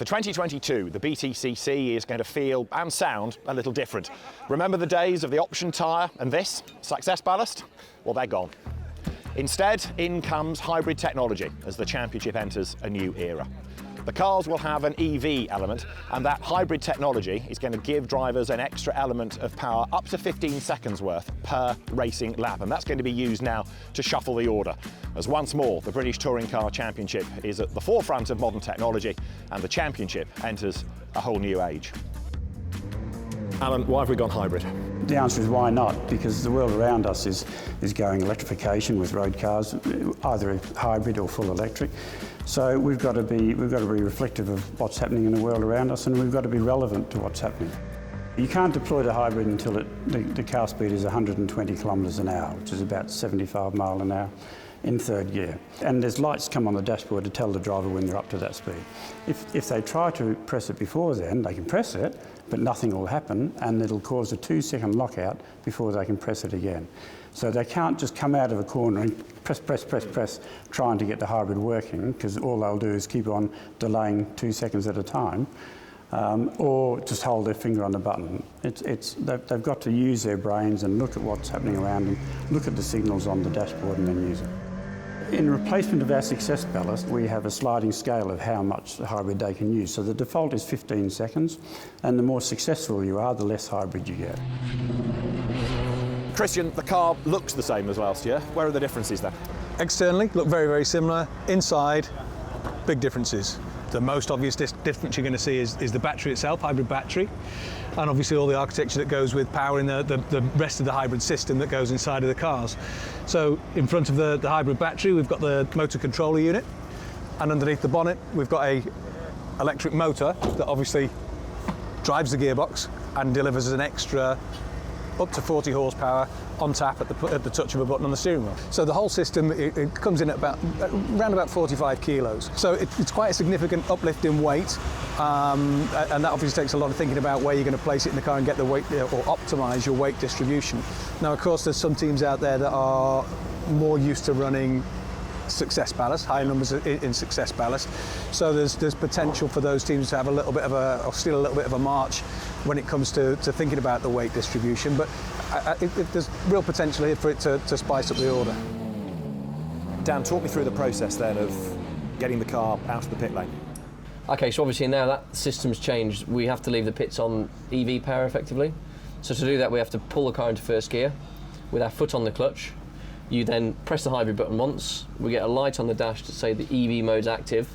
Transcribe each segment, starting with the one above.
For 2022, the BTCC is going to feel and sound a little different. Remember the days of the option tyre and this, success ballast? Well, they're gone. Instead, in comes hybrid technology as the championship enters a new era. The cars will have an EV element, and that hybrid technology is going to give drivers an extra element of power up to 15 seconds worth per racing lap, and that's going to be used now to shuffle the order, as once more the British Touring Car Championship is at the forefront of modern technology and the championship enters a whole new age. Alan, why have we gone hybrid? The answer is why not? Because the world around us is going electrification with road cars, either hybrid or full electric. So we've got to be reflective of what's happening in the world around us, and we've got to be relevant to what's happening. You can't deploy the hybrid until the car speed is 120 kilometres an hour, which is about 75 mile an hour in third gear. And there's lights come on the dashboard to tell the driver when they're up to that speed. If they try to press it before then, they can press it, but nothing will happen, and it'll cause a 2-second lockout before they can press it again. So they can't just come out of a corner and press, trying to get the hybrid working, because all they'll do is keep on delaying 2 seconds at a time, or just hold their finger on the button. They've got to use their brains and look at what's happening around them, look at the signals on the dashboard and then use it. In replacement of our success ballast, we have a sliding scale of how much the hybrid they can use. So the default is 15 seconds, and the more successful you are, the less hybrid you get. Christian, the car looks the same as last year. Where are the differences then? Externally, look very, very similar. Inside, big differences. The most obvious difference you're going to see is the battery itself, hybrid battery, and obviously all the architecture that goes with powering the rest of the hybrid system that goes inside of the cars. So in front of the hybrid battery, we've got the motor controller unit, and underneath the bonnet, we've got a electric motor that obviously drives the gearbox and delivers an extra up to 40 horsepower on tap at the touch of a button on the steering wheel. So the whole system, it comes in at around about 45 kilos. So it's quite a significant uplift in weight, and that obviously takes a lot of thinking about where you're going to place it in the car and get the weight, or optimise your weight distribution. Now, of course, there's some teams out there that are more used to running success ballast, high numbers in success ballast. So there's potential for those teams to have steal a little bit of a march when it comes to thinking about the weight distribution. But there's real potential here for it to spice up the order. Dan, talk me through the process then of getting the car out of the pit lane. Okay, so obviously now that system's changed, we have to leave the pits on EV power effectively. So to do that, we have to pull the car into first gear with our foot on the clutch. You then press the hybrid button once, we get a light on the dash to say the EV mode's active,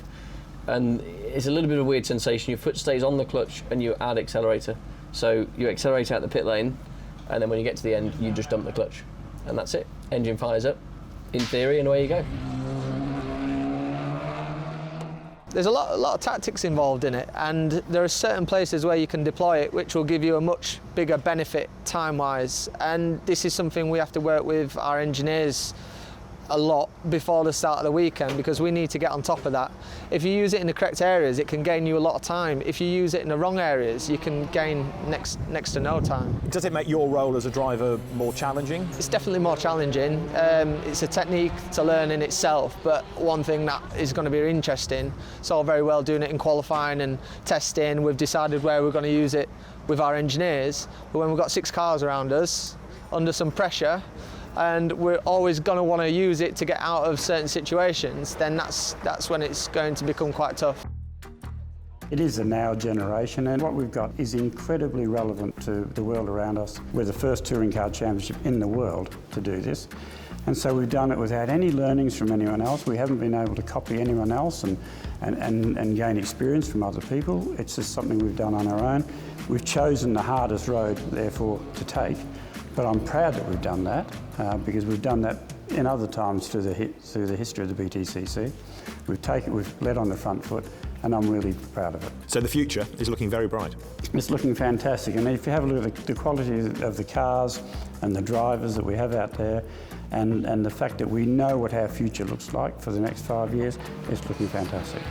and it's a little bit of a weird sensation. Your foot stays on the clutch and you add accelerator. So you accelerate out the pit lane, and then when you get to the end, you just dump the clutch. And that's it. Engine fires up, in theory, and away you go. There's a lot of tactics involved in it, and there are certain places where you can deploy it which will give you a much bigger benefit time-wise, and this is something we have to work with our engineers a lot before the start of the weekend, because we need to get on top of that. If you use it in the correct areas, it can gain you a lot of time. If you use it in the wrong areas, you can gain next to no time. Does it make your role as a driver more challenging? It's definitely more challenging. It's a technique to learn in itself, but one thing that is going to be interesting, it's all very well doing it in qualifying and testing. We've decided where we're going to use it with our engineers, but when we've got 6 cars around us, under some pressure, and we're always going to want to use it to get out of certain situations, then that's when it's going to become quite tough. It is a now generation, and what we've got is incredibly relevant to the world around us. We're the first touring car championship in the world to do this, and so we've done it without any learnings from anyone else. We haven't been able to copy anyone else and gain experience from other people. It's just something we've done on our own. We've chosen the hardest road, therefore, to take. But I'm proud that we've done that, because we've done that in other times through the history of the BTCC. We've led on the front foot, and I'm really proud of it. So the future is looking very bright. It's looking fantastic, and if you have a look at the quality of the cars and the drivers that we have out there, and the fact that we know what our future looks like for the next 5 years, it's looking fantastic.